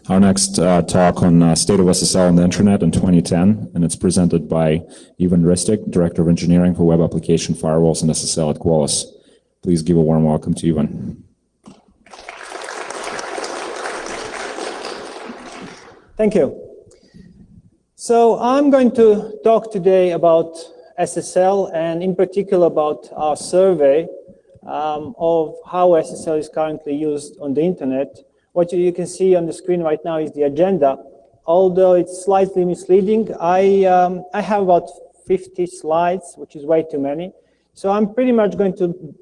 Our next talk on State of SSL on the Internet in 2010, and it's presented by Ristic, Director of Engineering for Web Application Firewalls and SSL at Qualys. Please give a warm welcome to Ivan. Thank you. So I'm going to talk today about SSL and in particular about our survey of how SSL is currently used on the Internet. What you can see on the screen right now is the agenda. Although it's slightly misleading, I have about 50 slides, which is way too many. So I'm pretty much going to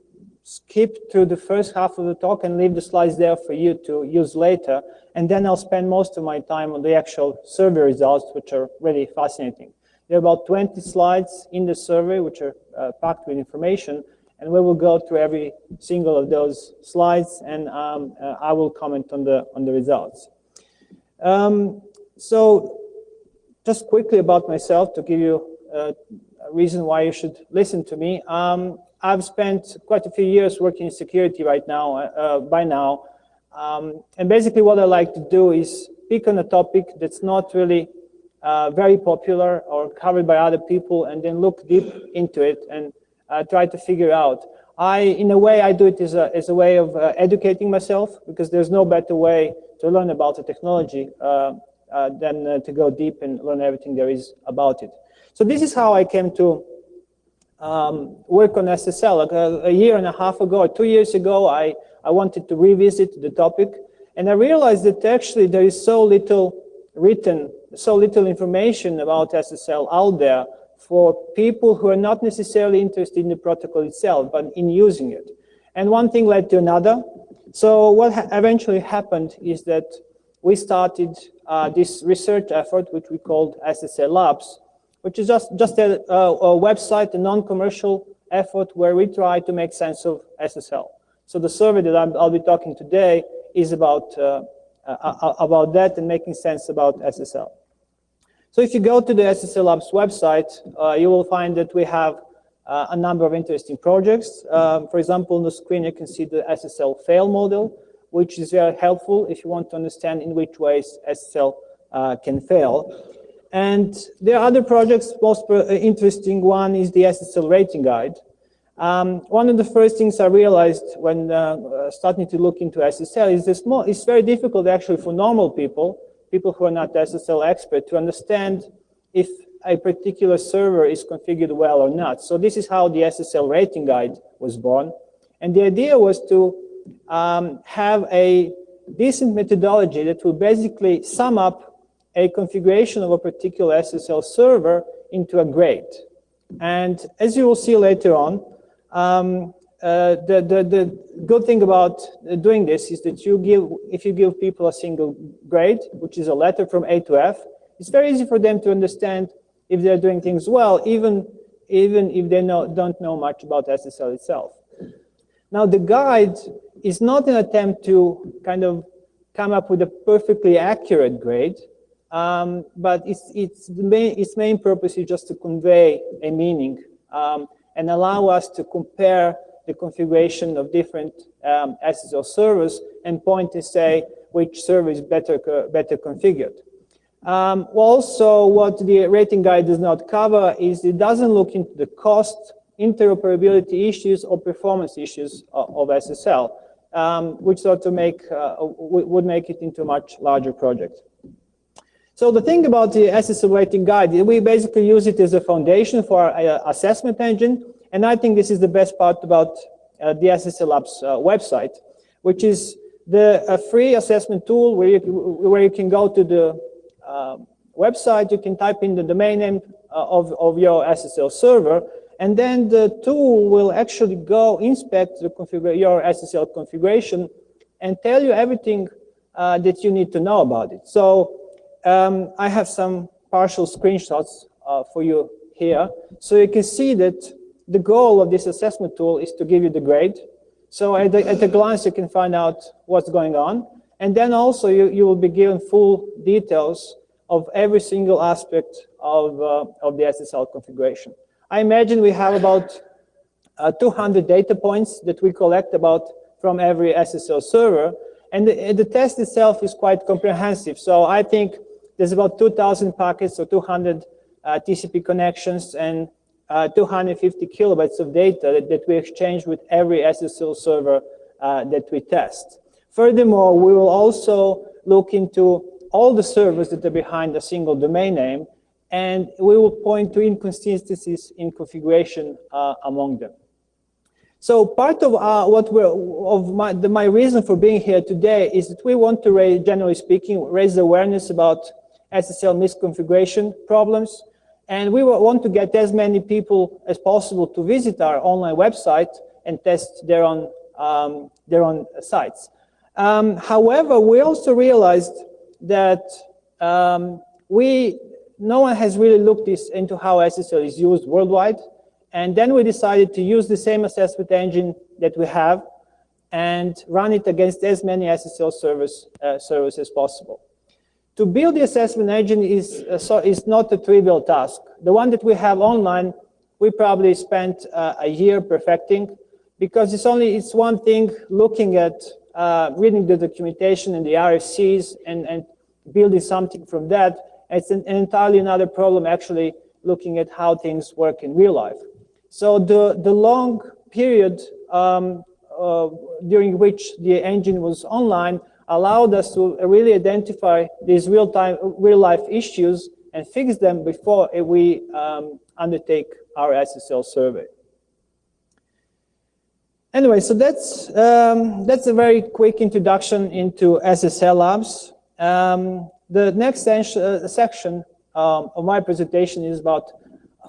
skip to the first half of the talk and leave the slides there for you to use later. And then I'll spend most of my time on the actual survey results, which are really fascinating. There are about 20 slides in the survey, which are packed with information. And we will go through every single of those slides, and I will comment on the results. So just quickly about myself to give you a reason why you should listen to me. I've spent quite a few years working in security right now, by now. And basically what I like to do is pick on a topic that's not really very popular or covered by other people, and then look deep into it and try to figure out. In a way, I do it as a way of educating myself, because there's no better way to learn about the technology than to go deep and learn everything there is about it. So this is how I came to work on SSL. Like a year and a half ago, or 2 years ago, I wanted to revisit the topic, and I realized that actually there is so little written, so little information about SSL out there for people who are not necessarily interested in the protocol itself, but in using it. And one thing led to another. So what eventually happened is that we started this research effort, which we called SSL Labs, which is just a website, a non-commercial effort where we try to make sense of SSL. So the survey that I'll be talking today is about that and making sense about SSL. So if you go to the SSL Labs website, you will find that we have a number of interesting projects. For example, on the screen you can see the SSL fail model, which is very helpful if you want to understand in which ways SSL can fail. And there are other projects. Most interesting one is the SSL rating guide. One of the first things I realized when starting to look into SSL is it's very difficult actually for normal people who are not SSL expert, to understand if a particular server is configured well or not. So this is how the SSL rating guide was born. And the idea was to have a decent methodology that will basically sum up a configuration of a particular SSL server into a grade. And as you will see later on, the good thing about doing this is that if you give people a single grade, which is a letter from A to F, it's very easy for them to understand if they're doing things well, even if they don't know much about SSL itself. Now, the guide is not an attempt to kind of come up with a perfectly accurate grade, but its main purpose is just to convey a meaning and allow us to compare the configuration of different SSL servers and point and say which server is better configured. Also, what the rating guide does not cover is it doesn't look into the cost, interoperability issues, or performance issues of SSL, which sort of would make it into a much larger project. So the thing about the SSL rating guide, we basically use it as a foundation for our assessment engine. And I think this is the best part about the SSL Labs website, which is a free assessment tool where you can go to the website, you can type in the domain name of your SSL server, and then the tool will actually go inspect your SSL configuration and tell you everything that you need to know about it. So I have some partial screenshots for you here. So you can see that the goal of this assessment tool is to give you the grade. So at a glance, you can find out what's going on. And then also, you will be given full details of every single aspect of the SSL configuration. I imagine we have about 200 data points that we collect from every SSL server. And the test itself is quite comprehensive. So I think there's about 2,000 packets or 200 TCP connections and 250 kilobytes of data that we exchange with every SSL server that we test. Furthermore, we will also look into all the servers that are behind a single domain name, and we will point to inconsistencies in configuration among them. So part of my reason for being here today is that we want to raise, generally speaking, raise awareness about SSL misconfiguration problems, and we want to get as many people as possible to visit our online website and test their own sites. However, we also realized that no one has really looked into how SSL is used worldwide. And then we decided to use the same assessment engine that we have and run it against as many SSL servers as possible. To build the assessment engine is not a trivial task. The one that we have online, we probably spent a year perfecting, because it's one thing looking at reading the documentation and the RFCs and building something from that. It's an entirely another problem actually looking at how things work in real life. So the long period during which the engine was online allowed us to really identify these real-life issues and fix them before we undertake our SSL survey. Anyway, so that's a very quick introduction into SSL labs. The next section of my presentation is about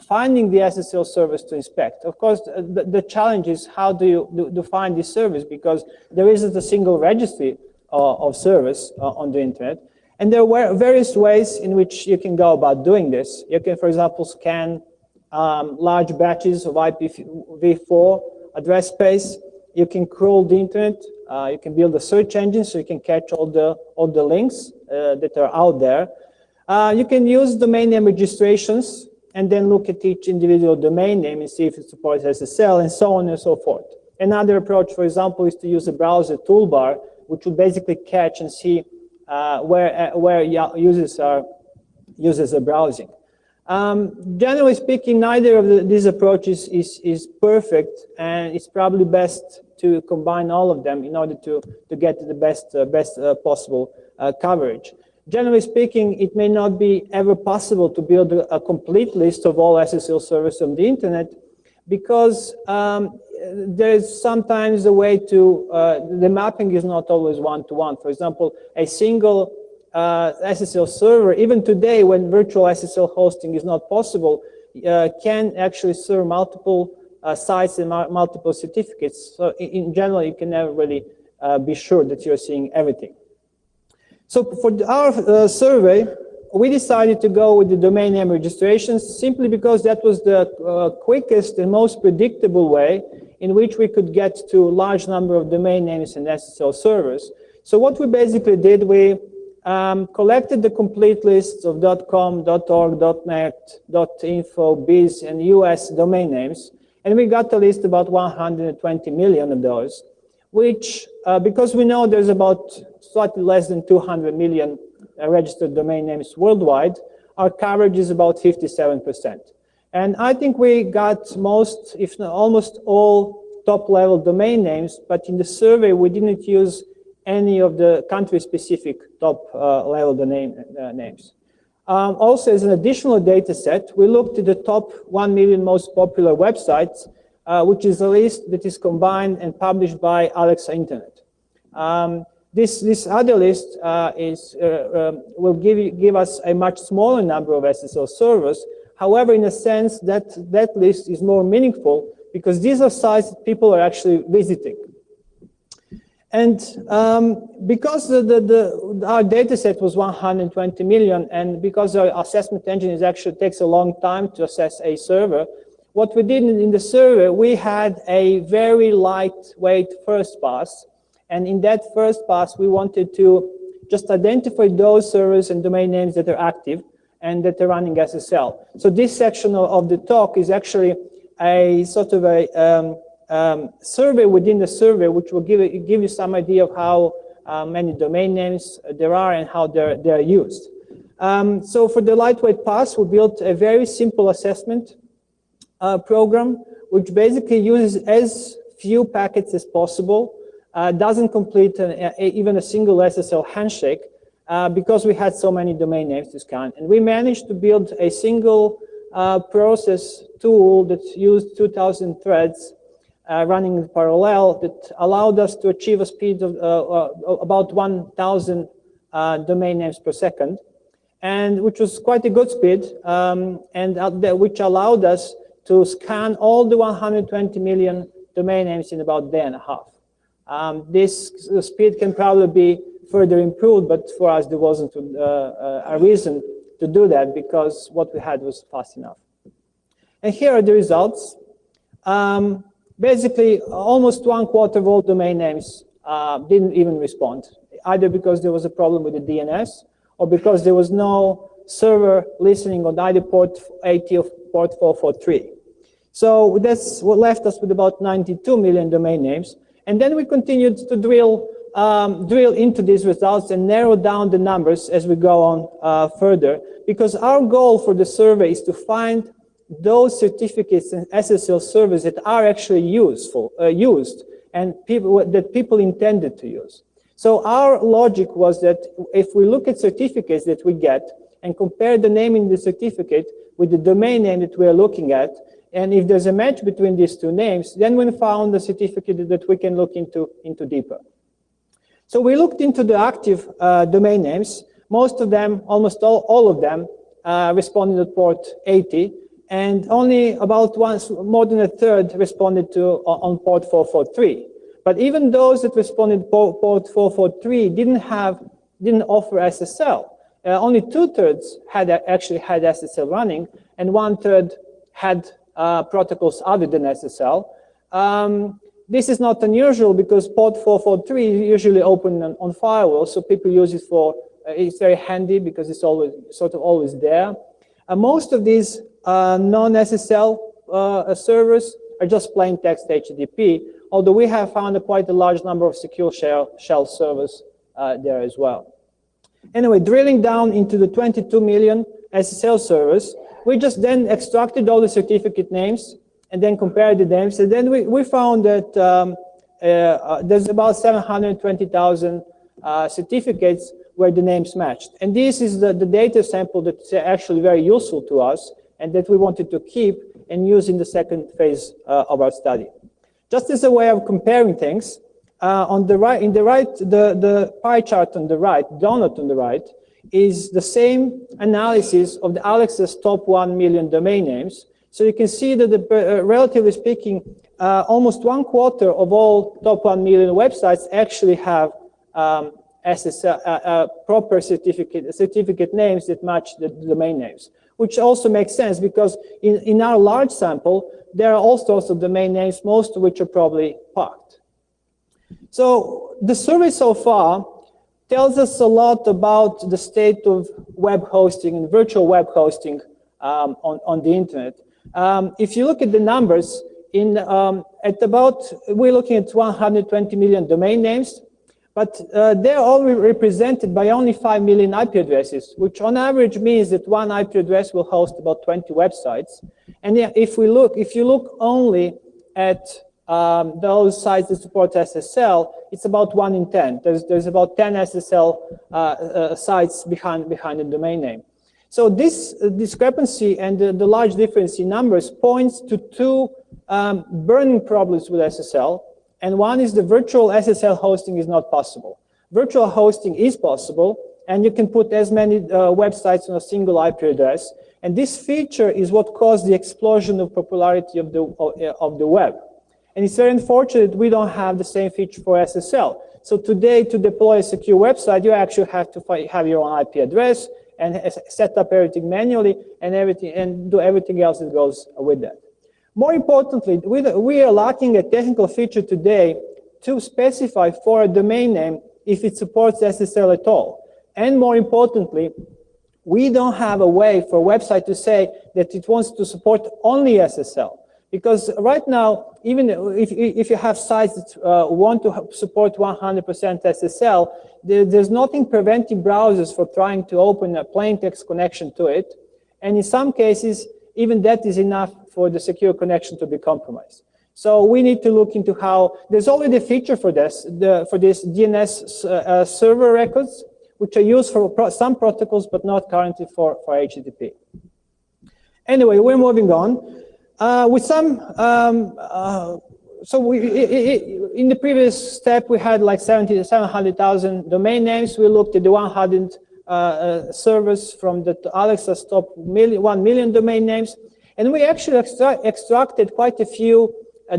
finding the SSL service to inspect. Of course, the challenge is how do you find this service, because there isn't a single registry of service on the internet. And there were various ways in which you can go about doing this. You can, for example, scan large batches of IPv4 address space. You can crawl the internet. You can build a search engine so you can catch all the links that are out there. You can use domain name registrations and then look at each individual domain name and see if it supports SSL, and so on and so forth. Another approach, for example, is to use a browser toolbar, which will basically catch and see where users are browsing. Generally speaking, neither of these approaches is perfect, and it's probably best to combine all of them in order to get the best possible coverage. Generally speaking, it may not be ever possible to build a complete list of all SSL servers on the internet, because there's sometimes a way to, the mapping is not always one-to-one. For example, a single SSL server, even today when virtual SSL hosting is not possible, can actually serve multiple sites and multiple certificates. So in general, you can never really be sure that you're seeing everything. So for our survey, we decided to go with the domain name registrations simply because that was the quickest and most predictable way in which we could get to a large number of domain names and SSL servers. So what we basically did, we collected the complete lists of .com, .org, .net, .info, .biz, and US domain names, and we got a list about 120 million of those, which, because we know there's about slightly less than 200 million registered domain names worldwide, our coverage is about 57%. And I think we got most, if not almost all, top-level domain names, but in the survey we didn't use any of the country-specific top-level names. Also, as an additional data set, we looked at the top 1 million most popular websites, which is a list that is combined and published by Alexa Internet. This other list will give us a much smaller number of SSL servers. However, in a sense, that list is more meaningful because these are sites that people are actually visiting. And because our data set was 120 million, and because our assessment engine takes a long time to assess a server, what we did in the survey, we had a very lightweight first pass. And in that first pass, we wanted to just identify those servers and domain names that are active and that are running SSL. So this section of the talk is actually a sort of a survey within the survey, which will give you some idea of how many domain names there are and how they're used. So for the lightweight pass, we built a very simple assessment program, which basically uses as few packets as possible, doesn't complete even a single SSL handshake, because we had so many domain names to scan. And we managed to build a single process tool that used 2,000 threads running in parallel that allowed us to achieve a speed of about 1,000 domain names per second, and which was quite a good speed, which allowed us to scan all the 120 million domain names in about a day and a half. This speed can probably be further improved, but for us there wasn't a reason to do that because what we had was fast enough. And here are the results. Basically, almost 1/4 of all domain names didn't even respond, either because there was a problem with the DNS or because there was no server listening on either port 80 or port 443. So that's what left us with about 92 million domain names. And then we continued to drill into these results and narrow down the numbers as we go on further, because our goal for the survey is to find those certificates and SSL servers that are actually used and people intended to use. So our logic was that if we look at certificates that we get and compare the name in the certificate with the domain name that we are looking at, and if there's a match between these two names, then we found the certificate that we can look into deeper. So we looked into the active domain names. Most of them, almost all of them, responded at port 80, and only about more than a third responded on port 443. But even those that responded port 443 didn't offer SSL. Only 2/3 actually had SSL running, and 1/3 had protocols other than SSL. This is not unusual because port 443 is usually open on firewall, so people use it for, it's very handy because it's always there. Most of these non-SSL servers are just plain text HTTP, although we have found quite a large number of secure shell servers there as well. Anyway, drilling down into the 22 million SSL servers, we just then extracted all the certificate names and then compared the names. And then we found that there's about 720,000 certificates where the names matched. And this is the data sample that's actually very useful to us and that we wanted to keep and use in the second phase of our study. Just as a way of comparing things, the pie chart on the right, donut on the right, is the same analysis of the Alex's top 1 million domain names. So you can see that, relatively speaking, almost 1/4 of all top 1 million websites actually have SSL, proper certificate names that match the domain names, which also makes sense because in our large sample, there are all sorts of domain names, most of which are probably parked. So the survey so far tells us a lot about the state of web hosting and virtual web hosting on the internet. If you look at the numbers, we're looking at 120 million domain names, but they're all represented by only 5 million IP addresses, which on average means that one IP address will host about 20 websites. And if you look only at those sites that support SSL, it's about 1 in 10. There's about 10 SSL sites behind the domain name. So this discrepancy and the large difference in numbers points to two burning problems with SSL. And one is the virtual SSL hosting is not possible. Virtual hosting is possible, and you can put as many websites on a single IP address. And this feature is what caused the explosion of popularity of the web. And it's very unfortunate we don't have the same feature for SSL. So today, to deploy a secure website, you actually have to have your own IP address and set up everything manually and do everything else that goes with that. More importantly, we are lacking a technical feature today to specify for a domain name if it supports SSL at all. And more importantly, we don't have a way for a website to say that it wants to support only SSL. Because right now, even if you have sites that want to support 100% SSL, there's nothing preventing browsers from trying to open a plain text connection to it. And in some cases, even that is enough for the secure connection to be compromised. So we need to look into how, there's already a feature for this, for this DNS server records, which are used for some protocols, but not currently for HTTP. Anyway, we're moving on. With some, so in the previous step, we had like 700,000 domain names. We looked at the 100 servers from the Alexa's top 1 million domain names. And we actually extracted quite a few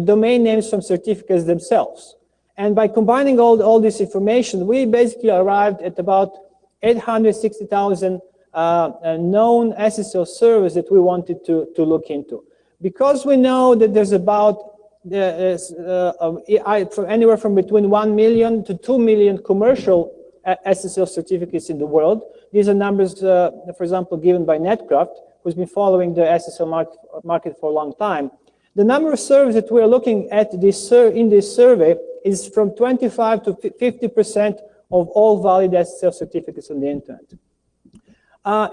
domain names from certificates themselves. And by combining all this information, we basically arrived at about 860,000 known SSL servers that we wanted to look into. Because we know that there's about anywhere from between 1 million to 2 million commercial SSL certificates in the world. These are numbers, for example, given by Netcraft, who's been following the SSL market for a long time. The number of servers that we're looking at in this survey is from 25 to 50% of all valid SSL certificates on the internet.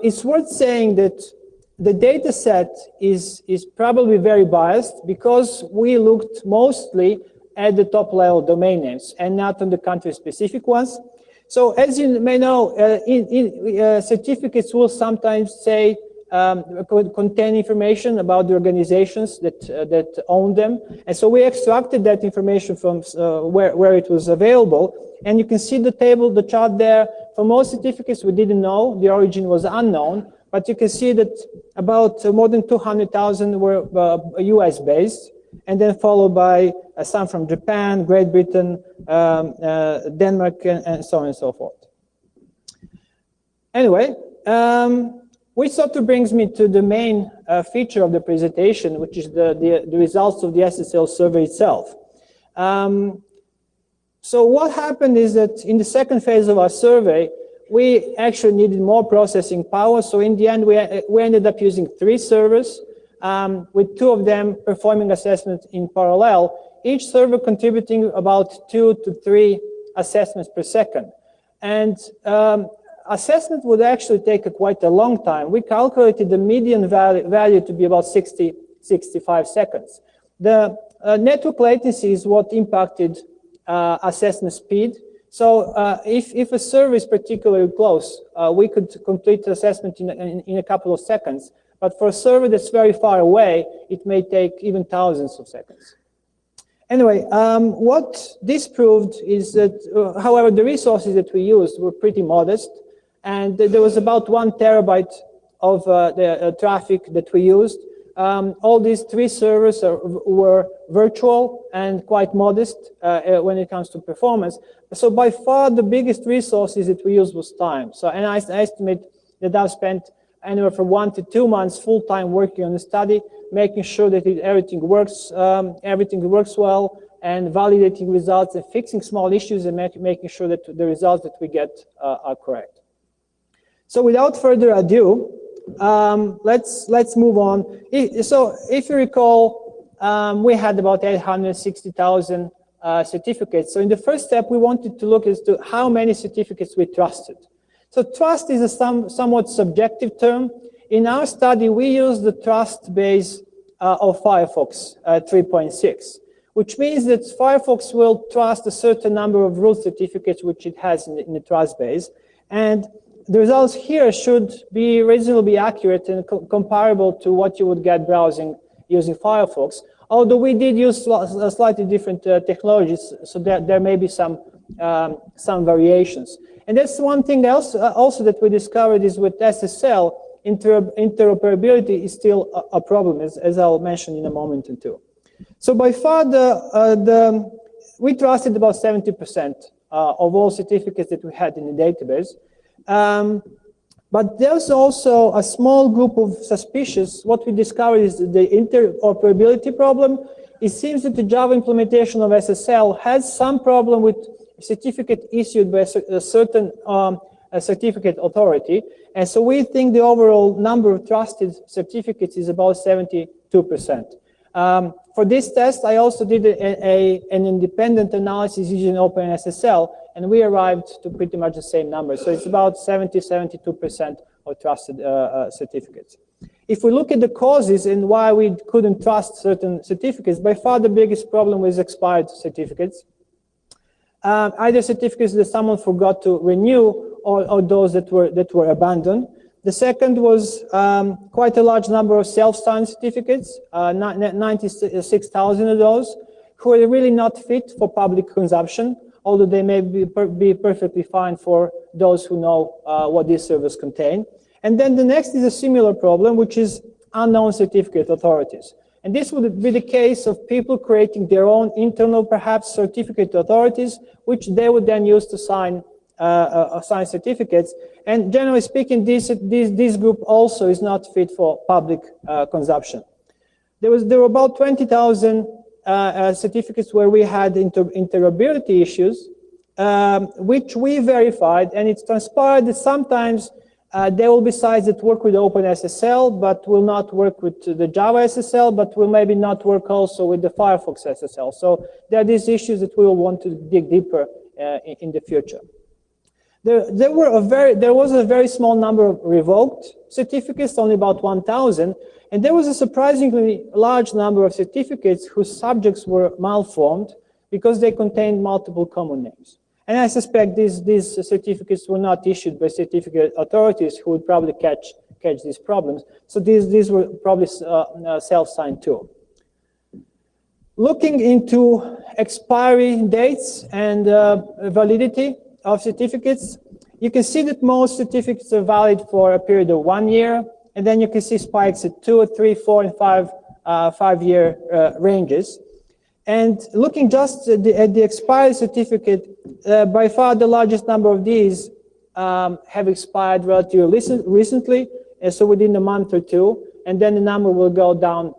It's worth saying that the data set is probably very biased because we looked mostly at the top level domain names and not on the country specific ones. So as you may know, certificates will sometimes say contain information about the organizations that own them. And so we extracted that information from where it was available. And you can see the table, the chart there. For most certificates, we didn't know. The origin was unknown. But you can see that about more than 200,000 were US-based, and then followed by some from Japan, Great Britain, Denmark, and so on and so forth. Anyway, which sort of brings me to the main feature of the presentation, which is the results of the SSL survey itself. So what happened is that in the second phase of our survey, we actually needed more processing power. So in the end, we ended up using 3 servers, with 2 of them performing assessments in parallel, each server contributing about 2 to 3 assessments per second. And assessment would actually take quite a long time. We calculated the median value to be about 65 seconds. The network latency is what impacted assessment speed. So if a server is particularly close, we could complete the assessment in a couple of seconds. But for a server that's very far away, it may take even thousands of seconds. Anyway, what this proved is that, however, the resources that we used were pretty modest. And there was about 1 terabyte of the traffic that we used. All these 3 servers were virtual and quite modest when it comes to performance. So by far, the biggest resources that we used was time. So, and I estimate that I've spent anywhere from 1 to 2 months full-time working on the study, making sure that everything works well, and validating results and fixing small issues and making sure that the results that we get are correct. So without further ado, let's move on. So if you recall, we had about 860,000 certificates. So in the first step, we wanted to look as to how many certificates we trusted. So trust is a somewhat subjective term. In our study, we used the trust base of Firefox 3.6, which means that Firefox will trust a certain number of root certificates which it has in the trust base. And the results here should be reasonably accurate and comparable to what you would get browsing using Firefox, although we did use slightly different technologies, so there may be some variations. And that's one thing else also that we discovered is with SSL, interoperability is still a problem, as I'll mention in a moment or two. So by far, we trusted about 70% of all certificates that we had in the database. But there's also a small group of suspicious. What we discovered is the interoperability problem. It seems that the Java implementation of SSL has some problem with certificate issued by a certain certificate authority. And so we think the overall number of trusted certificates is about 72%. For this test, I also did an independent analysis using OpenSSL, and we arrived to pretty much the same number. So it's about 72% of trusted certificates. If we look at the causes and why we couldn't trust certain certificates, by far the biggest problem was expired certificates. Either certificates that someone forgot to renew or those that were abandoned. The second was quite a large number of self-signed certificates, 96,000 of those, who are really not fit for public consumption, although they may be perfectly fine for those who know what these servers contain. And then the next is a similar problem, which is unknown certificate authorities. And this would be the case of people creating their own internal, perhaps, certificate authorities, which they would then use to sign certificates. And generally speaking, this group also is not fit for public consumption. There were about 20,000 certificates where we had interoperability issues, which we verified, and it's transpired that sometimes there will be sites that work with OpenSSL, but will not work with the Java SSL, but will maybe not work also with the Firefox SSL. So there are these issues that we will want to dig deeper in the future. There was a very small number of revoked certificates, only about 1,000, and there was a surprisingly large number of certificates whose subjects were malformed because they contained multiple common names. And I suspect these certificates were not issued by certificate authorities who would probably catch these problems. So these were probably self-signed too. Looking into expiry dates and validity of certificates, you can see that most certificates are valid for a period of 1 year, and then you can see spikes at 2, 3, 4, and 5-year ranges. And looking just at the expired certificate, by far the largest number of these have expired relatively recently, and so within a month or two, and then the number will go down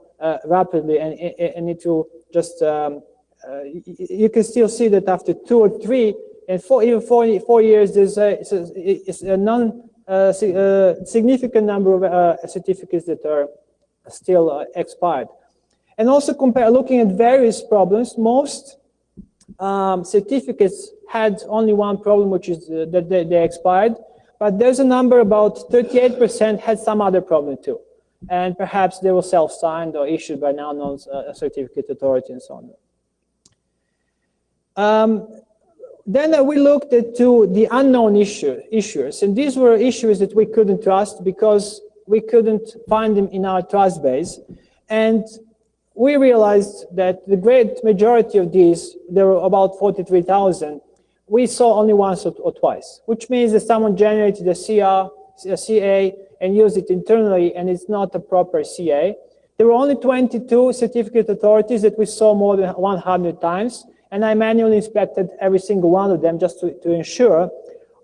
rapidly, and it will just, you can still see that after 2 or 3, and even 4 years, there's a significant number of certificates that are still expired. And also looking at various problems, most certificates had only one problem, which is that they expired. But there's a number, about 38% had some other problem too. And perhaps they were self-signed or issued by now known certificate authority and so on. Then we looked into the unknown issuers. And these were issuers that we couldn't trust because we couldn't find them in our trust base. And we realized that the great majority of these, there were about 43,000, we saw only once or twice, which means that someone generated a CA, and used it internally, and it's not a proper CA. There were only 22 certificate authorities that we saw more than 100 times, and I manually inspected every single one of them just to ensure.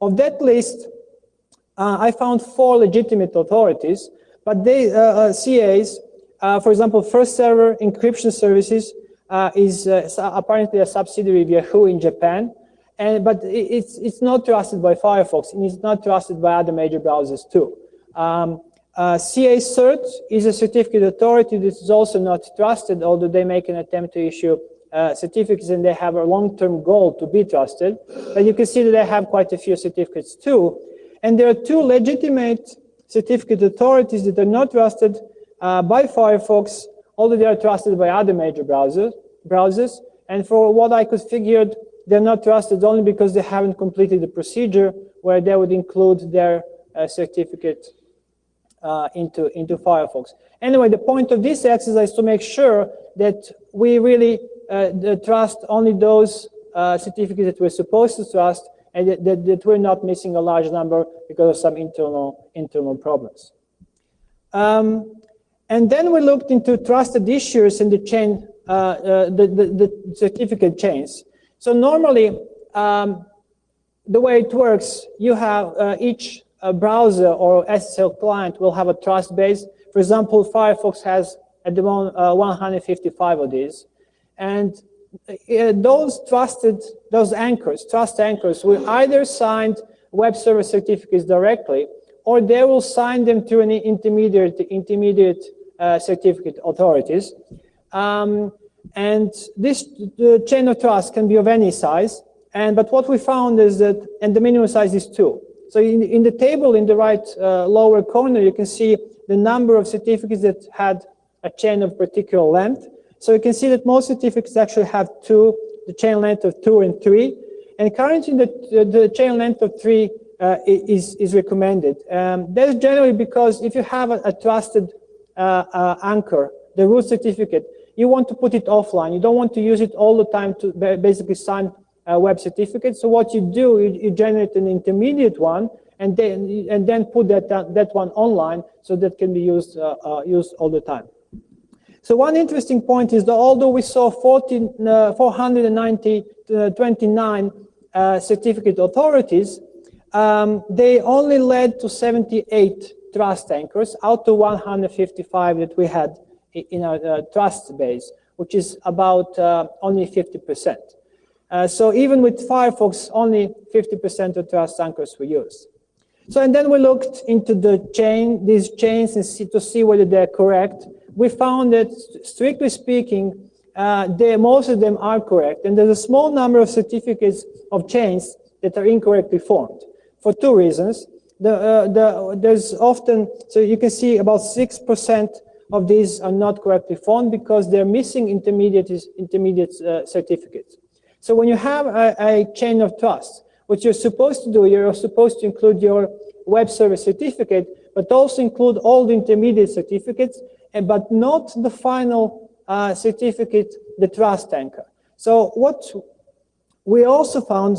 Of that list, I found 4 legitimate authorities, but they, CAs, for example, First Server Encryption Services is apparently a subsidiary of Yahoo in Japan, but it's not trusted by Firefox, and it's not trusted by other major browsers too. CA Cert is a certificate authority that is also not trusted, although they make an attempt to issue certificates and they have a long-term goal to be trusted. But you can see that they have quite a few certificates too. And there are 2 legitimate certificate authorities that are not trusted by Firefox, although they are trusted by other major browsers. And for what I could figure, they're not trusted only because they haven't completed the procedure where they would include their certificate into Firefox. Anyway, the point of this exercise is to make sure that we really trust only those certificates that we're supposed to trust, and that we're not missing a large number because of some internal problems. And then we looked into trusted issuers in the chain, the certificate chains. So normally, the way it works, you have each browser or SSL client will have a trust base. For example, Firefox has at the moment 155 of these. And those trust anchors will either sign web server certificates directly, or they will sign them to an intermediate certificate authorities. And the chain of trust can be of any size. But what we found is that, and the minimum size is 2. So in the table in the right lower corner, you can see the number of certificates that had a chain of particular length. So you can see that most certificates actually have the chain length of 2 and 3. And currently the chain length of 3 is recommended. That's generally because if you have a trusted anchor, the root certificate, you want to put it offline. You don't want to use it all the time to basically sign web certificates. So what you do, you generate an intermediate one, and then put that one online, so that can be used all the time. So one interesting point is that although we saw 429 certificate authorities, they only led to 78 trust anchors out of 155 that we had in our trust base, which is about only 50%. So even with Firefox, only 50% of trust anchors were used. So, and then we looked into these chains to see whether they're correct. We found that, strictly speaking, most of them are correct, and there's a small number of certificates of chains that are incorrectly formed for 2 reasons. There's often, so you can see about 6% of these are not correctly formed because they're missing intermediate certificates. So when you have a chain of trust, what you're supposed to do, you're supposed to include your web server certificate, but also include all the intermediate certificates, but not the final certificate, the trust anchor. So what we also found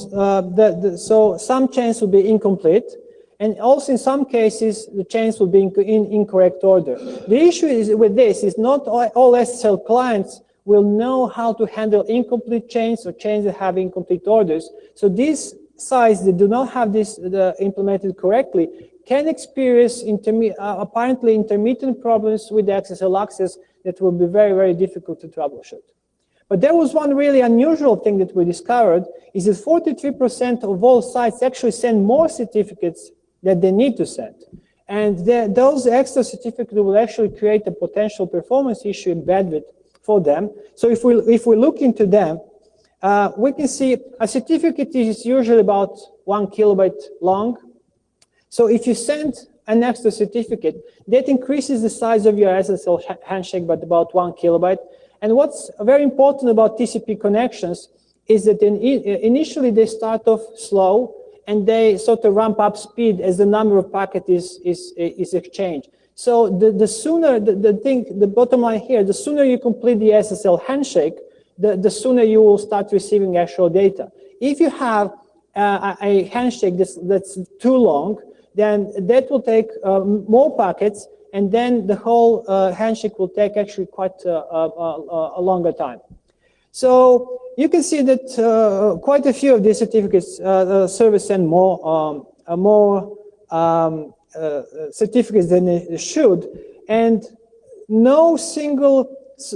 so some chains will be incomplete, and also in some cases the chains will be in incorrect order. The issue with this is not all SSL clients will know how to handle incomplete chains or chains that have incomplete orders. So these sites that do not have this implemented correctly can experience apparently intermittent problems with the SSL access that will be very, very difficult to troubleshoot. But there was one really unusual thing that we discovered, is that 43% of all sites actually send more certificates than they need to send. And those extra certificates will actually create a potential performance issue in bandwidth for them. So if we look into them, we can see a certificate is usually about 1 kilobyte long. So if you send an extra certificate, that increases the size of your SSL handshake by about 1 kilobyte. And what's very important about TCP connections is that initially they start off slow, and they sort of ramp up speed as the number of packets is exchanged. So the bottom line here, the sooner you complete the SSL handshake, the sooner you will start receiving actual data. If you have a handshake that's too long, then that will take more packets, and then the whole handshake will take actually quite a longer time. So you can see that quite a few of these certificates servers send more certificates than they should, and no single.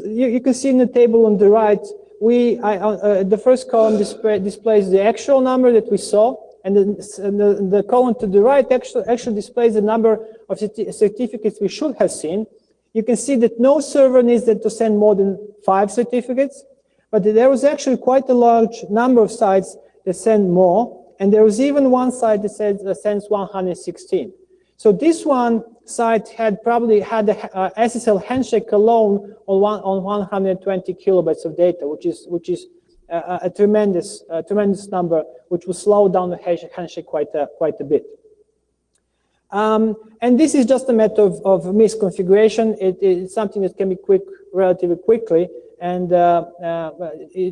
You can see in the table on the right, the first column displays the actual number that we saw, and the column to the right actually displays the number of certificates we should have seen. You can see that no server needs to send more than 5 certificates, but there was actually quite a large number of sites that send more, and there was even one site that sends 116. So this one site probably had a SSL handshake alone on 120 kilobytes of data, which is a tremendous number, which will slow down the handshake quite a bit. And this is just a matter of misconfiguration. It's something that can be relatively quickly, and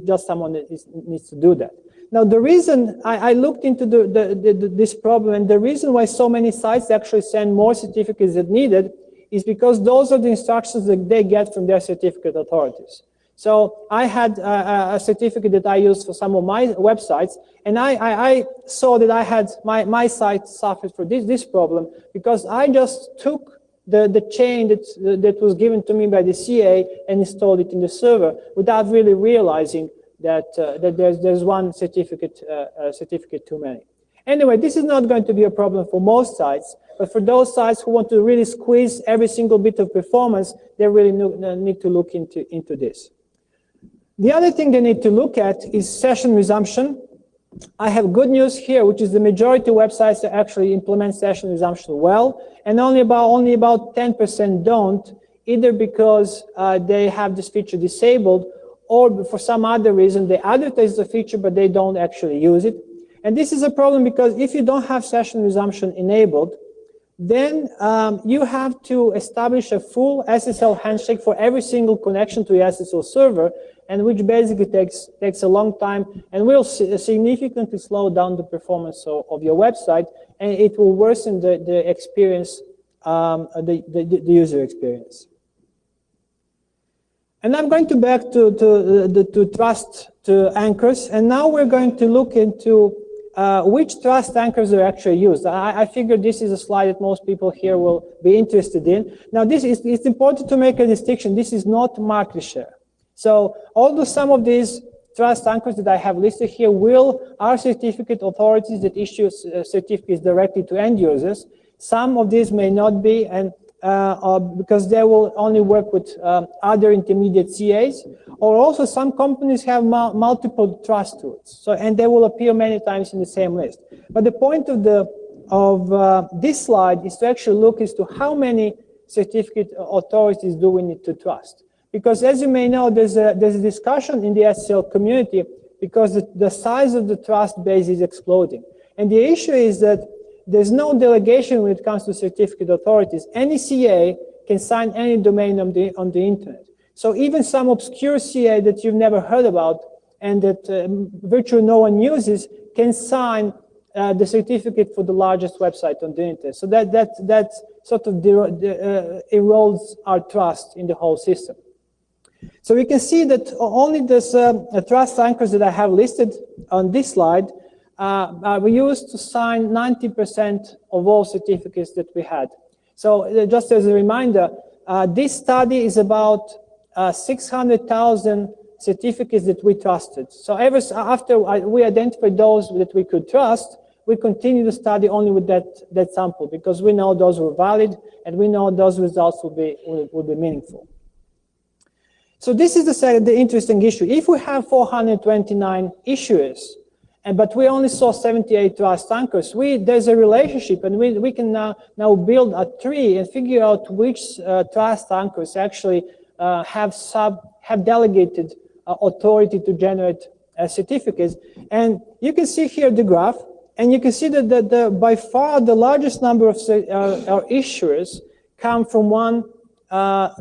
just someone that needs to do that. Now, the reason I looked into this problem, and the reason why so many sites actually send more certificates than needed, is because those are the instructions that they get from their certificate authorities. So I had a certificate that I used for some of my websites, and I saw that I had my site suffered for this problem, because I just took the chain that was given to me by the CA and installed it in the server without really realizing that there's one certificate too many. Anyway, this is not going to be a problem for most sites, but for those sites who want to really squeeze every single bit of performance, they really need to look into this. The other thing they need to look at is session resumption. I have good news here, which is the majority of websites that actually implement session resumption well, and only about 10% don't, either because they have this feature disabled, or for some other reason they advertise the feature but they don't actually use it. And this is a problem because if you don't have session resumption enabled, then you have to establish a full SSL handshake for every single connection to your SSL server, and which basically takes a long time and will significantly slow down the performance of your website, and it will worsen the experience, the user experience. And I'm going to back to trust anchors, and now we're going to look into which trust anchors are actually used. I figure this is a slide that most people here will be interested in. Now, it's important to make a distinction. This is not market share. So although some of these trust anchors that I have listed here are certificate authorities that issue certificates directly to end users, some of these may not be, and because they will only work with other intermediate CAs, or also some companies have multiple trust tools, and they will appear many times in the same list. But the point of this slide is to actually look as to how many certificate authorities do we need to trust. Because as you may know, there's a discussion in the SSL community because the size of the trust base is exploding. And the issue is that there's no delegation when it comes to certificate authorities. Any CA can sign any domain on the internet. So even some obscure CA that you've never heard about and that virtually no one uses can sign the certificate for the largest website on the internet. So that sort of erodes our trust in the whole system. So we can see that only this trust anchors that I have listed on this slide we used to sign 90% of all certificates that we had. So just as a reminder, this study is about 600,000 certificates that we trusted. So after we identified those that we could trust, we continue to study only with that sample because we know those were valid and we know those results will be meaningful. So this is the interesting issue. If we have 429 issuers, but we only saw 78 trust anchors, there's a relationship, and we can now build a tree and figure out which trust anchors actually have delegated authority to generate certificates. And you can see here the graph, and you can see that by far the largest number of issuers come from one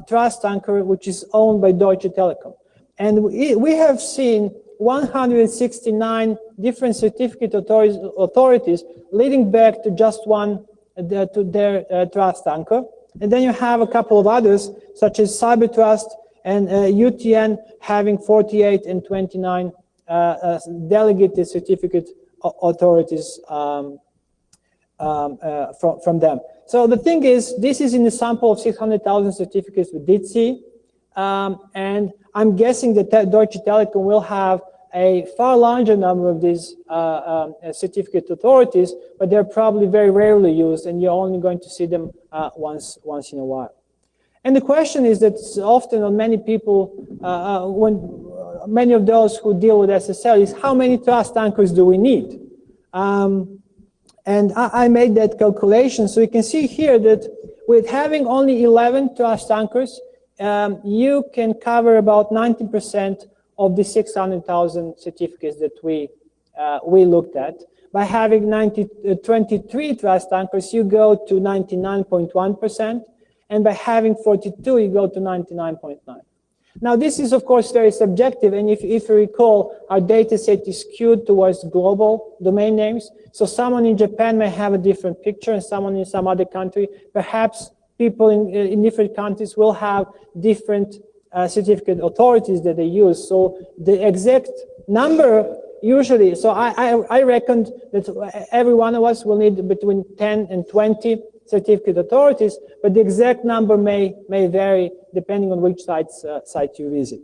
trust anchor, which is owned by Deutsche Telekom. And we have seen 169 different certificate authorities leading back to just one, to their trust anchor. And then you have a couple of others, such as CyberTrust and UTN, having 48 and 29 delegated certificate authorities from them. So the thing is, this is in the sample of 600,000 certificates we did see. And I'm guessing that Deutsche Telekom will have a far larger number of these certificate authorities, but they're probably very rarely used, and you're only going to see them once in a while. And the question is that often on many people, many of those who deal with SSL is how many trust anchors do we need? And I made that calculation. So you can see here that with having only 11 trust anchors, you can cover about 90% of the 600,000 certificates that we looked at. By having 23 trust anchors, you go to 99.1%, and by having 42, you go to 99.9. Now, this is, of course, very subjective, and if you recall, our data set is skewed towards global domain names. So someone in Japan may have a different picture, and someone in some other country, perhaps people in different countries will have different certificate authorities that they use. So the exact number usually, so I reckoned that every one of us will need between 10 and 20 certificate authorities, but the exact number may vary depending on which site you visit.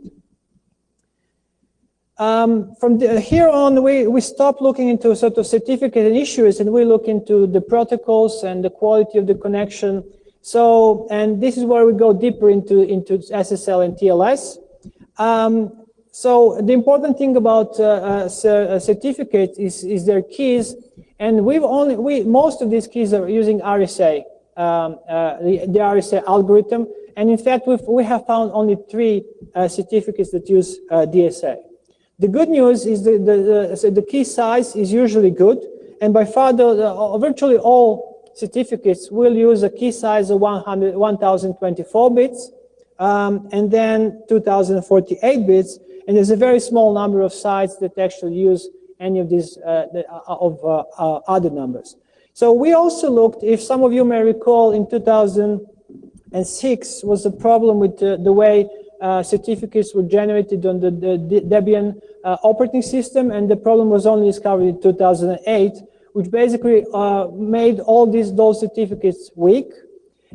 From here on, we stop looking into sort of certificate and issuers, and we look into the protocols and the quality of the connection. So, and this is where we go deeper into SSL and TLS. So the important thing about certificates is their keys, and most of these keys are using RSA, the RSA algorithm, and in fact we have found only 3 certificates that use DSA. The good news is the key size is usually good, and by far virtually all certificates will use a key size of 1024 bits, and then 2048 bits, and there's a very small number of sites that actually use any of these other numbers. So we also looked, if some of you may recall, in 2006 was a problem with the way certificates were generated on the Debian operating system, and the problem was only discovered in 2008, which basically made all those certificates weak.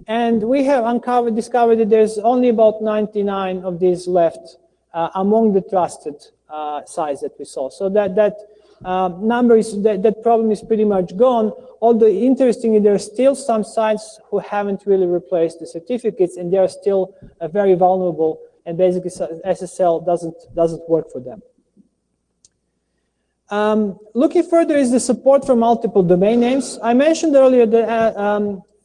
And we have discovered that there's only about 99 of these left among the trusted sites that we saw. So that problem is pretty much gone. Although interestingly, there are still some sites who haven't really replaced the certificates, and they are still very vulnerable. And basically, SSL doesn't work for them. Looking further is the support for multiple domain names. I mentioned earlier that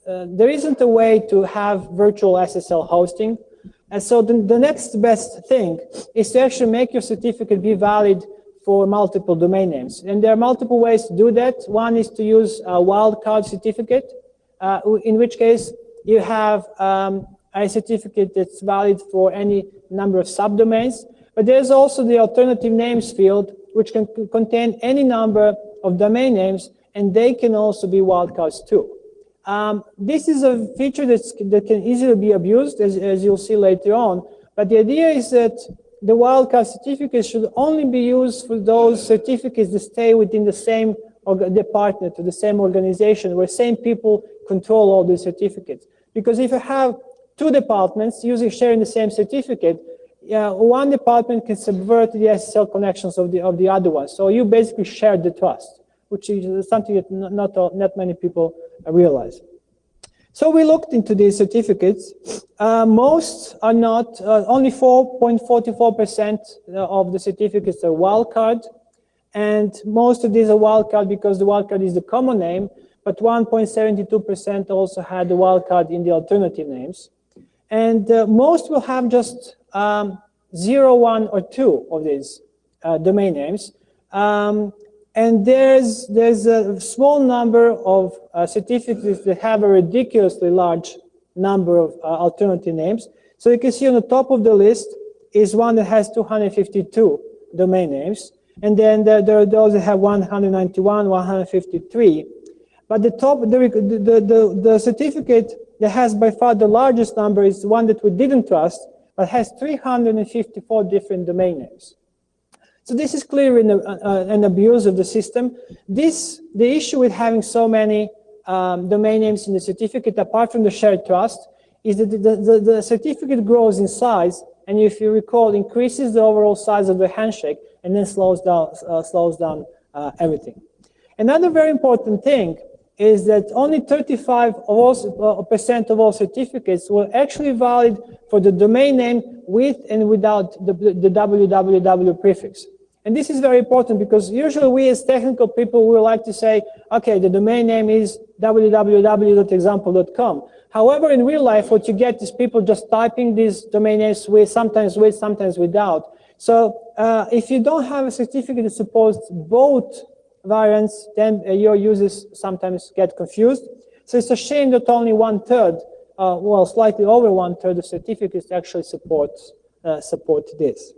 there isn't a way to have virtual SSL hosting. And so the next best thing is to actually make your certificate be valid for multiple domain names. And there are multiple ways to do that. One is to use a wildcard certificate, in which case you have a certificate that's valid for any number of subdomains. But there's also the alternative names field, which can contain any number of domain names, and they can also be wildcards too. This is a feature that can easily be abused, as you'll see later on. But the idea is that the wildcard certificates should only be used for those certificates that stay within the same department or the same organization, where same people control all these certificates. Because if you have 2 departments sharing the same certificate, one department can subvert the SSL connections of the other one. So you basically share the trust, which is something that not many people realize. So we looked into these certificates. Most are not, only 4.44% of the certificates are wildcard, and most of these are wildcard because the wildcard is the common name, but 1.72% also had the wildcard in the alternative names. And most will have just 0, 1, or 2 of these domain names. And there's a small number of certificates that have a ridiculously large number of alternative names. So you can see on the top of the list is one that has 252 domain names. And then there are those that have 191, 153. But the certificate that has by far the largest number is one that we didn't trust, but has 354 different domain names. So this is clearly an abuse of the system. The issue with having so many domain names in the certificate, apart from the shared trust, is that the certificate grows in size, and if you recall, increases the overall size of the handshake, and then slows down everything. Another very important thing is that only 35% of all certificates were actually valid for the domain name with and without the www prefix. And this is very important because usually we as technical people will like to say, okay, the domain name is www.example.com. However, in real life, what you get is people just typing these domain names sometimes with, sometimes without. So if you don't have a certificate that supports both variants, then your users sometimes get confused. So it's a shame that only 1/3, well, slightly over 1/3 of certificates actually support this.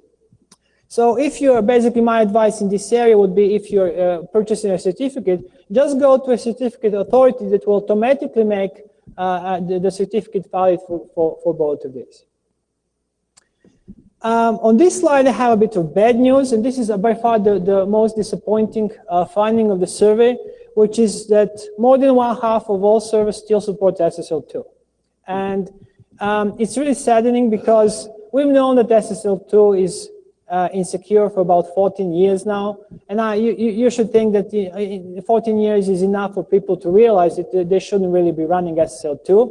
So if you're basically, my advice in this area would be, if you're purchasing a certificate, just go to a certificate authority that will automatically make the certificate valid for both of these. On this slide, I have a bit of bad news, and this is by far the most disappointing finding of the survey, which is that more than 1/2 of all servers still support SSL2. And it's really saddening because we've known that SSL2 is insecure for about 14 years now. And you should think that 14 years is enough for people to realize that they shouldn't really be running SSL2.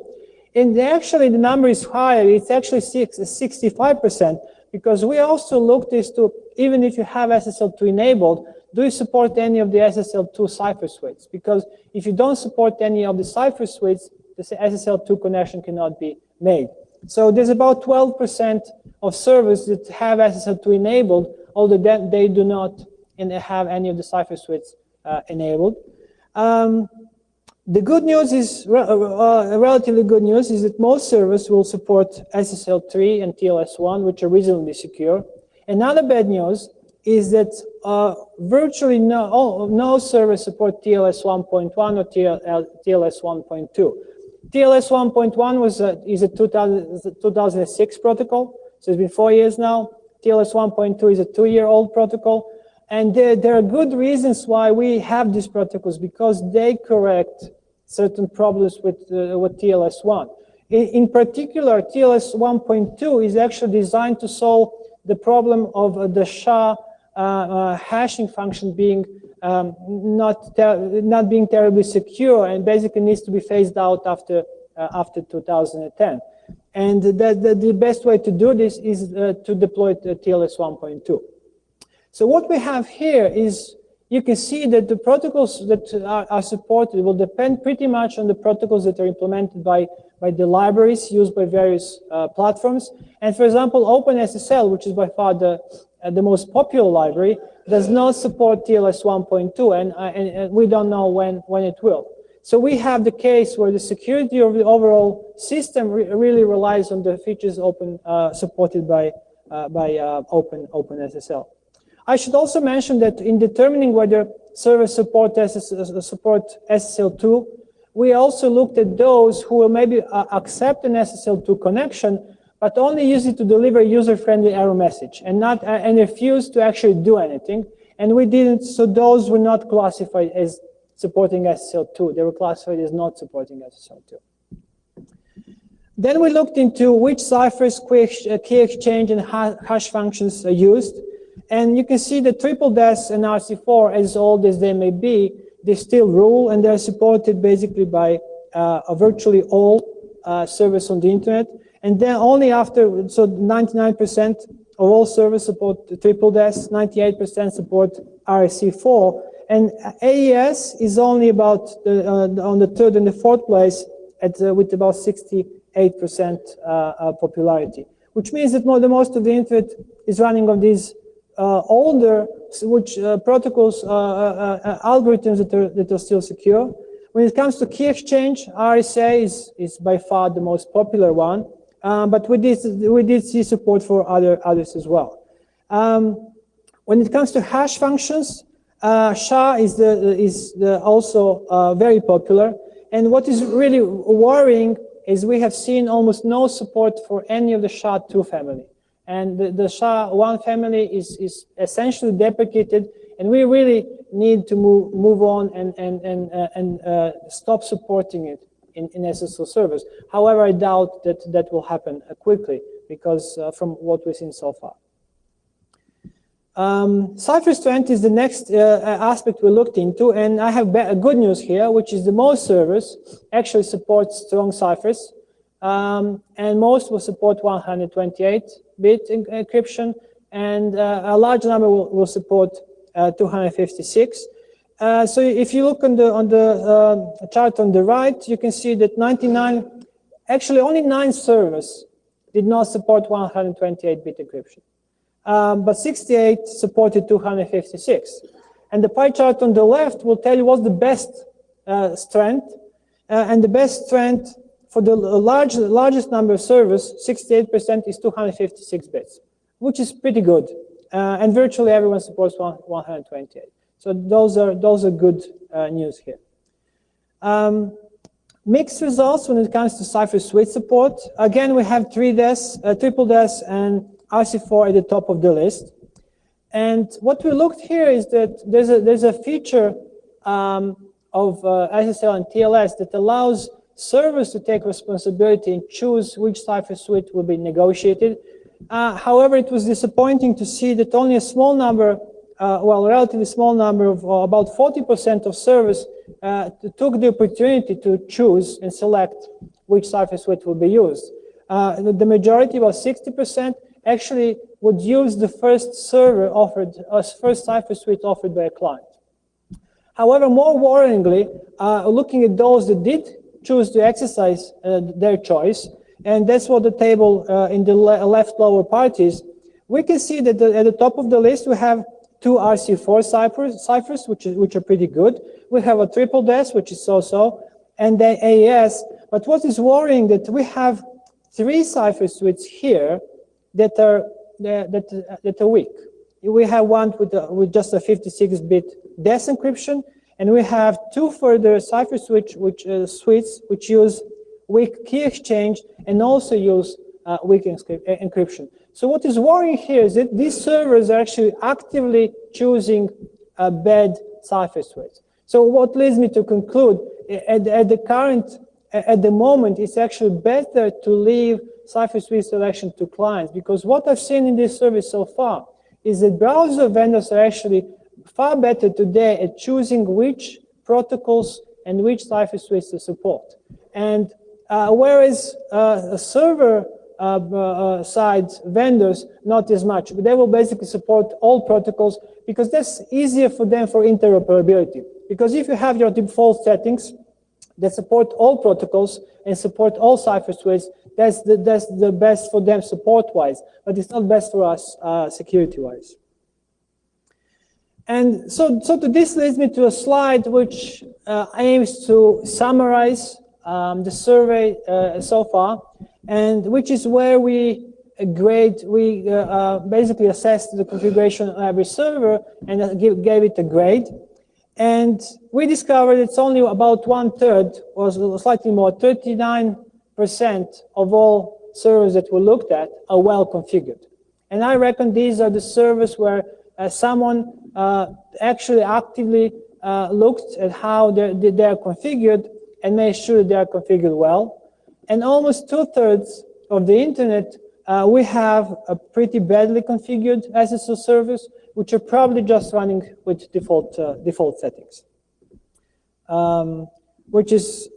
And actually, the number is higher. It's actually 65%, because we also looked into, even if you have SSL2 enabled, do you support any of the SSL2 cipher suites? Because if you don't support any of the cipher suites, the SSL2 connection cannot be made. So there's about 12% of servers that have SSL2 enabled, although they do not have any of the cipher suites enabled. The good news is, relatively good news, is that most servers will support SSL3 and TLS1, which are reasonably secure. Another bad news is that virtually no servers support TLS 1.1 or TLS 1.2. TLS 1.1 is a 2006 protocol, so it's been 4 years now. TLS 1.2 is a 2-year-old protocol. And there are good reasons why we have these protocols, because they correct certain problems with TLS1. In particular, TLS 1.2 is actually designed to solve the problem of the SHA hashing function being not being terribly secure, and basically needs to be phased out after 2010. And the best way to do this is to deploy TLS 1.2. So what we have here is, you can see that the protocols that are supported will depend pretty much on the protocols that are implemented by the libraries used by various platforms. And for example, OpenSSL, which is by far the most popular library, does not support TLS 1.2, and we don't know when it will. So we have the case where the security of the overall system really relies on the features supported by OpenSSL. I should also mention that in determining whether servers support SSL2, we also looked at those who will maybe accept an SSL2 connection, but only use it to deliver a user-friendly error message and refuse to actually do anything. And we didn't, so those were not classified as supporting SSL2. They were classified as not supporting SSL2. Then we looked into which ciphers, key exchange, and hash functions are used. And you can see the triple DES and RC4, as old as they may be, they still rule, and they're supported basically by virtually all servers on the internet. And then only after, so 99% of all servers support the triple DES, 98% support RC4, and AES is only about on the third and the fourth place with about 68% popularity, which means that most of the internet is running on these older protocols, algorithms that are still secure. When it comes to key exchange, RSA is by far the most popular one, but we did see support for others as well. When it comes to hash functions, SHA is also very popular. And what is really worrying is we have seen almost no support for any of the SHA-2 family. And the SHA-1 family is essentially deprecated, and we really need to move on and stop supporting it in SSL servers. However, I doubt that will happen quickly, because from what we've seen so far. Cipher strength is the next aspect we looked into, and I have good news here, which is the most servers actually support strong ciphers, and most will support 128-bit encryption, and a large number will support 256. So if you look on the chart on the right, you can see that only 9 servers did not support 128-bit encryption. But 68 supported 256. And the pie chart on the left will tell you what's the best strength. And the best strength for the largest number of servers, 68%, is 256 bits, which is pretty good. And virtually everyone supports 128. So those are good news here. Mixed results when it comes to cipher suite support. Again, we have triple DES, and RC4 at the top of the list. And what we looked here is that there's a feature of SSL and TLS that allows servers to take responsibility and choose which cipher suite will be negotiated. However, it was disappointing to see that only a small number, well, a relatively small number of about 40% of servers took the opportunity to choose and select which cipher suite will be used. The majority, about 60%, actually would use the first server offered, first cipher suite offered by a client. However, more worryingly, looking at those that did choose to exercise their choice, and that's what the table in the left lower part is, we can see that at the top of the list we have two RC4 ciphers, which are pretty good. We have a triple DES, which is so-so, and then AES. But what is worrying that we have three cipher suites here that are weak. We have one with just a 56-bit DES encryption, and we have two further cipher suites which use weak key exchange and also use weak encryption. So what is worrying here is that these servers are actually actively choosing bad cipher suites. So what leads me to conclude, at the moment, it's actually better to leave cipher suite selection to clients, because what I've seen in this service so far is that browser vendors are actually far better today at choosing which protocols and which cipher suites to support. And whereas server side vendors, not as much. They will basically support all protocols because that's easier for them for interoperability. Because if you have your default settings that support all protocols and support all cipher suites, that's the best for them support-wise, but it's not best for us security-wise. And so this leads me to a slide which aims to summarize the survey so far, and which is where we basically assessed the configuration of every server and gave it a grade. And we discovered it's only about 1/3, or slightly more, 39% of all servers that were looked at are well configured. And I reckon these are the servers where someone actually actively looked at how they're configured and made sure they are configured well. And almost 2/3 of the internet, we have a pretty badly configured SSL servers, which are probably just running with default settings, which is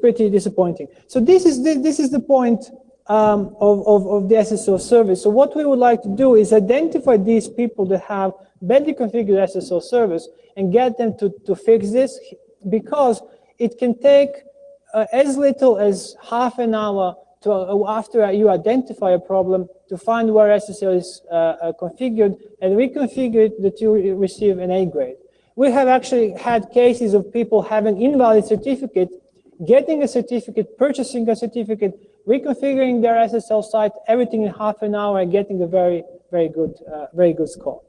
pretty disappointing. So this is the point of the SSL service. So what we would like to do is identify these people that have badly configured SSL servers and get them to fix this, because it can take as little as half an hour after you identify a problem to find where SSL is configured and reconfigure it that you receive an A grade. We have actually had cases of people having invalid certificate, getting a certificate, purchasing a certificate, reconfiguring their SSL site, everything in half an hour, and getting a very good score.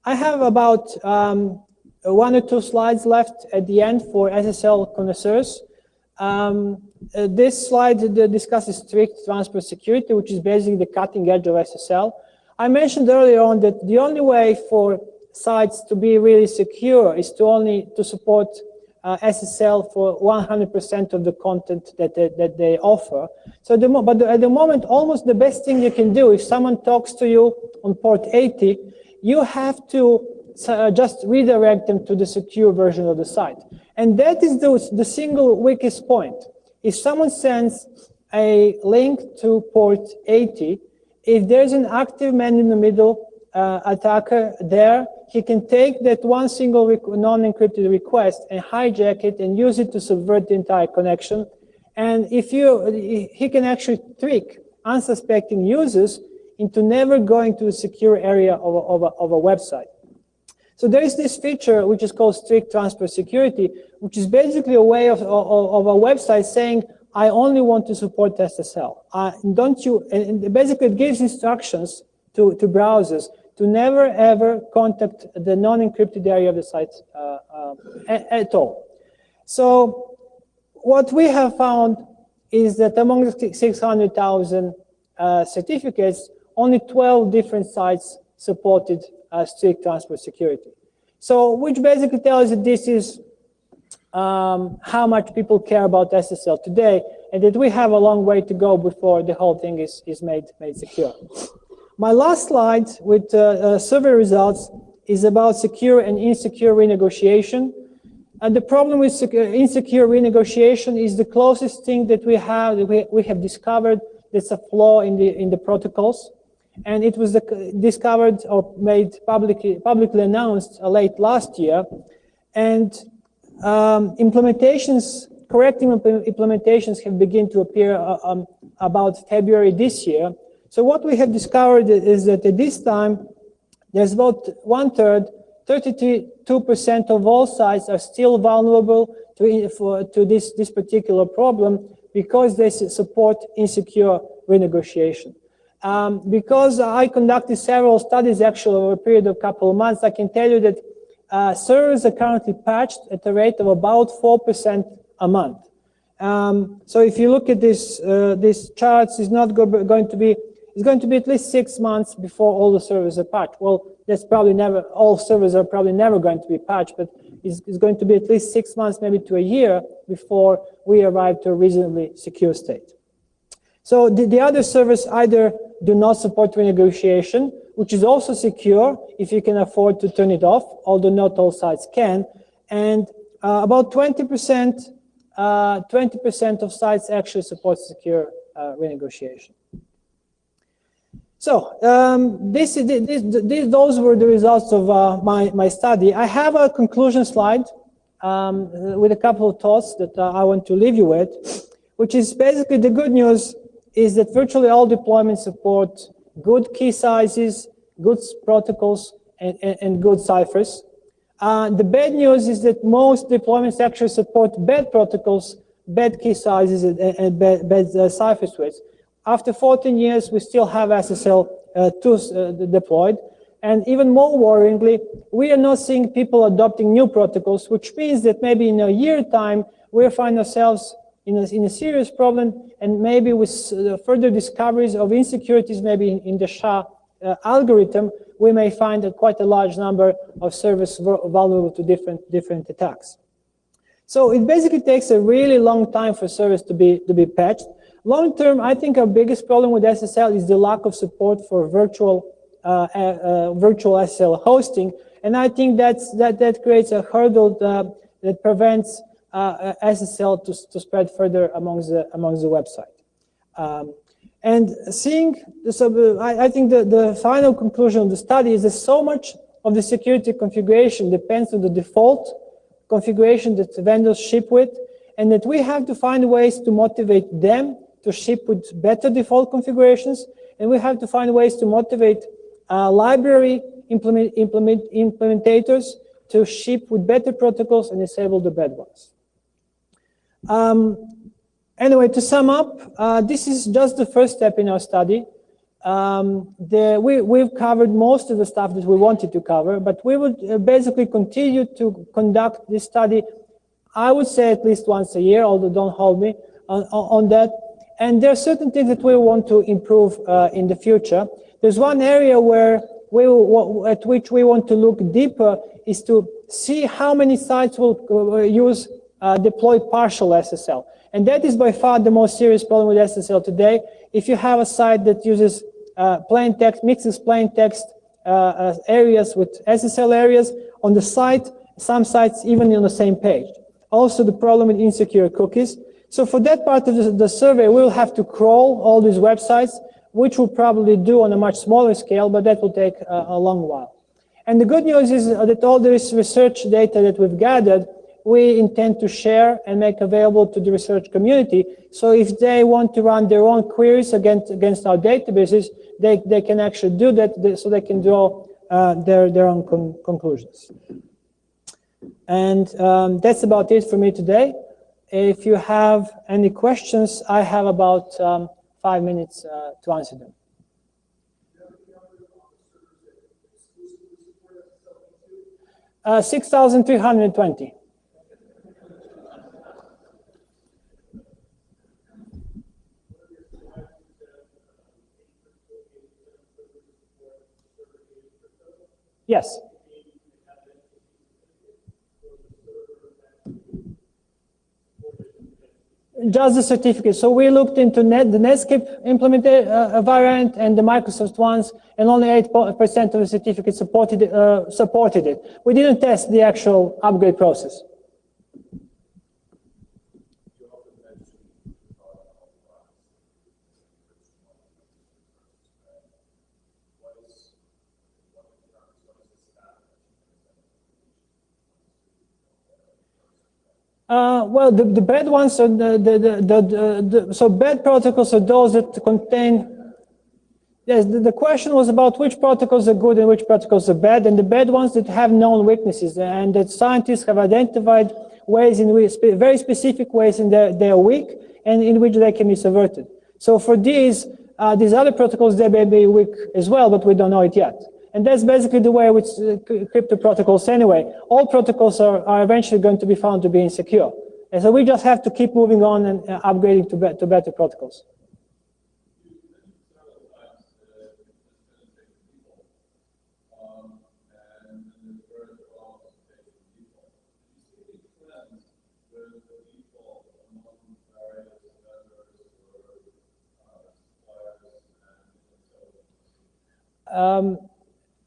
I have about 1 or 2 slides left at the end for SSL connoisseurs. This slide discusses strict transport security, which is basically the cutting edge of SSL. I mentioned earlier on that the only way for sites to be really secure is to support SSL for 100% of the content that they offer. So but at the moment, almost the best thing you can do, if someone talks to you on port 80, you have to just redirect them to the secure version of the site. And that is the single weakest point. If someone sends a link to port 80, if there's an active man in the middle attacker there, he can take that one single non-encrypted request and hijack it and use it to subvert the entire connection. And he can actually trick unsuspecting users into never going to a secure area of a website. So there is this feature which is called strict transport security, which is basically a way of a website saying, I only want to support SSL. And basically it gives instructions to browsers to never ever contact the non-encrypted area of the site at all. So what we have found is that among the 600,000 certificates, only 12 different sites supported strict transport security. So which basically tells you this is how much people care about SSL today. and that we have a long way to go before the whole thing is made secure. My last slide with survey results is about secure and insecure renegotiation. And the problem with insecure renegotiation is the closest thing that we have discovered that's a flaw in the protocols. And it was discovered or made publicly announced late last year. And correct implementations have begun to appear about February this year. So what we have discovered is that at this time, there's about 1/3, 32% of all sites are still vulnerable to this particular problem because they support insecure renegotiation. Because I conducted several studies actually over a period of a couple of months, I can tell you that servers are currently patched at a rate of about 4% a month. So if you look at these charts, it's going to be at least 6 months before all the servers are patched. Well, that's probably never, all servers are probably never going to be patched, but it's going to be at least 6 months, maybe to a year before we arrive to a reasonably secure state. So the other servers either do not support renegotiation, which is also secure if you can afford to turn it off, although not all sites can, and about 20% of sites actually support secure renegotiation. So those were the results of my study. I have a conclusion slide with a couple of thoughts that I want to leave you with, which is basically the good news is that virtually all deployments support good key sizes, good protocols, and good ciphers. The bad news is that most deployments actually support bad protocols, bad key sizes, and bad cipher suites. After 14 years, we still have SSL 2 deployed. And even more worryingly, we are not seeing people adopting new protocols, which means that maybe in a year's time, we'll find ourselves in a serious problem, and maybe with further discoveries of insecurities, maybe in the SHA algorithm, we may find quite a large number of servers vulnerable to different attacks. So it basically takes a really long time for servers to be patched. Long term, I think our biggest problem with SSL is the lack of support for virtual SSL hosting, and I think that creates a hurdle that prevents SSL to spread further amongst the website. And I think the final conclusion of the study is that so much of the security configuration depends on the default configuration that vendors ship with, and that we have to find ways to motivate them to ship with better default configurations, and we have to find ways to motivate library implementators to ship with better protocols and disable the bad ones. Anyway, to sum up, this is just the first step in our study. We've covered most of the stuff that we wanted to cover, but we would basically continue to conduct this study, I would say at least once a year, although don't hold me on that. And there are certain things that we want to improve in the future. There's one area at which we want to look deeper is to see how many sites will deploy partial SSL. And that is by far the most serious problem with SSL today. If you have a site that uses plain text, mixes plain text areas with SSL areas on the site, some sites even on the same page. Also the problem with insecure cookies. So for that part of the survey, we'll have to crawl all these websites, which we'll probably do on a much smaller scale, but that will take a long while. And the good news is that all this research data that we've gathered, we intend to share and make available to the research community. So if they want to run their own queries against our databases, they can actually do that, so they can draw their own conclusions. And that's about it for me today. If you have any questions, I have about 5 minutes to answer them. 6,320. Yes. just the certificate. So we looked into the Netscape implemented variant and the Microsoft ones, and only 8% of the certificates supported it. We didn't test the actual upgrade process. Well, the bad ones, so so bad protocols are those that contain. Yes, the question was about which protocols are good and which protocols are bad, and the bad ones that have known weaknesses, and that scientists have identified ways in which, very specific ways in they are weak and in which they can be subverted. So for these other protocols, they may be weak as well, but we don't know it yet. And that's basically the way with crypto protocols anyway. All protocols are eventually going to be found to be insecure. And so we just have to keep moving on and upgrading to better protocols.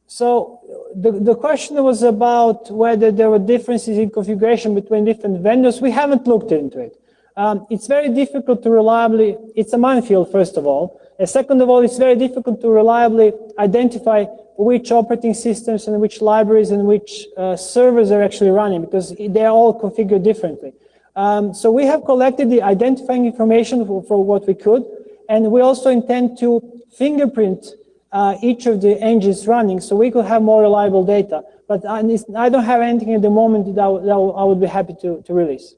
So the question was about whether there were differences in configuration between different vendors. We haven't looked into it. It's very difficult to reliably, it's a minefield, first of all. And second of all, it's very difficult to reliably identify which operating systems and which libraries and which servers are actually running, because they're all configured differently. So we have collected the identifying information for what we could, and we also intend to fingerprint each of the engines running, so we could have more reliable data. But I don't have anything at the moment that I would be happy to release.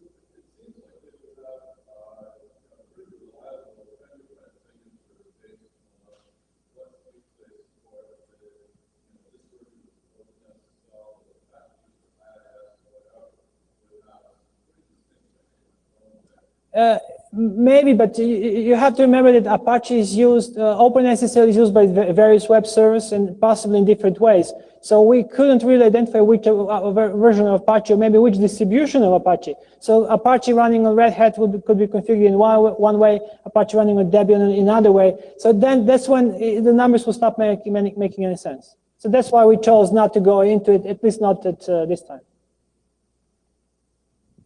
Maybe, but you have to remember that Apache is used, OpenSSL is used by various web servers and possibly in different ways. So we couldn't really identify which version of Apache, or maybe which distribution of Apache. So Apache running on Red Hat could be configured in one way, Apache running on Debian in another way. So then that's when the numbers will stop making any sense. So that's why we chose not to go into it, at least not at this time.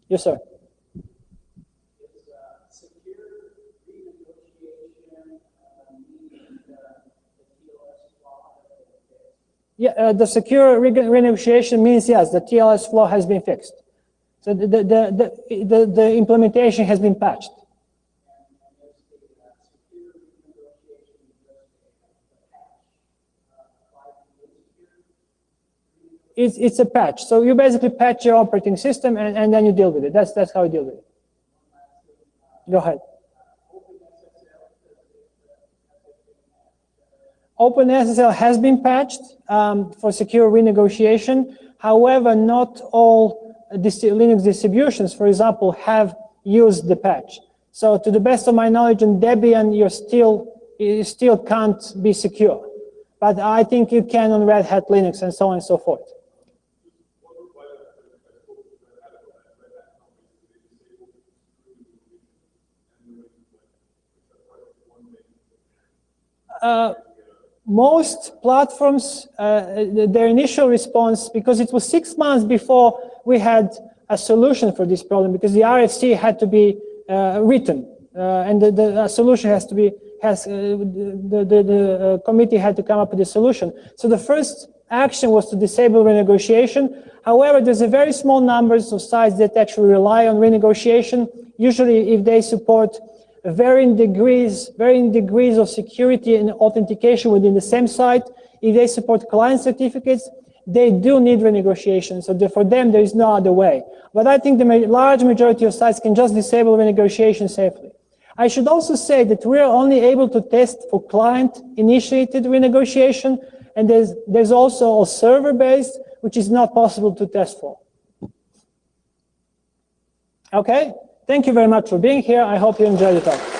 Yes, sir. Yeah, the secure renegotiation means, yes, the TLS flaw has been fixed. So the implementation has been patched. It's a patch. So you basically patch your operating system and then you deal with it. That's how you deal with it. Go ahead. OpenSSL has been patched for secure renegotiation. However, not all Linux distributions, for example, have used the patch. So to the best of my knowledge, on Debian, you still can't be secure. But I think you can on Red Hat Linux and so on and so forth. Most platforms, their initial response, because it was 6 months before we had a solution for this problem, because the RFC had to be written, and the solution has to be, the committee had to come up with a solution. So the first action was to disable renegotiation. However, there's a very small numbers of sites that actually rely on renegotiation. Usually, if they support varying degrees of security and authentication within the same site, if they support client certificates, they do need renegotiation. So for them, there is no other way. But I think the large majority of sites can just disable renegotiation safely. I should also say that we are only able to test for client-initiated renegotiation, and there's also a server-based, which is not possible to test for. Okay? Thank you very much for being here. I hope you enjoyed the talk.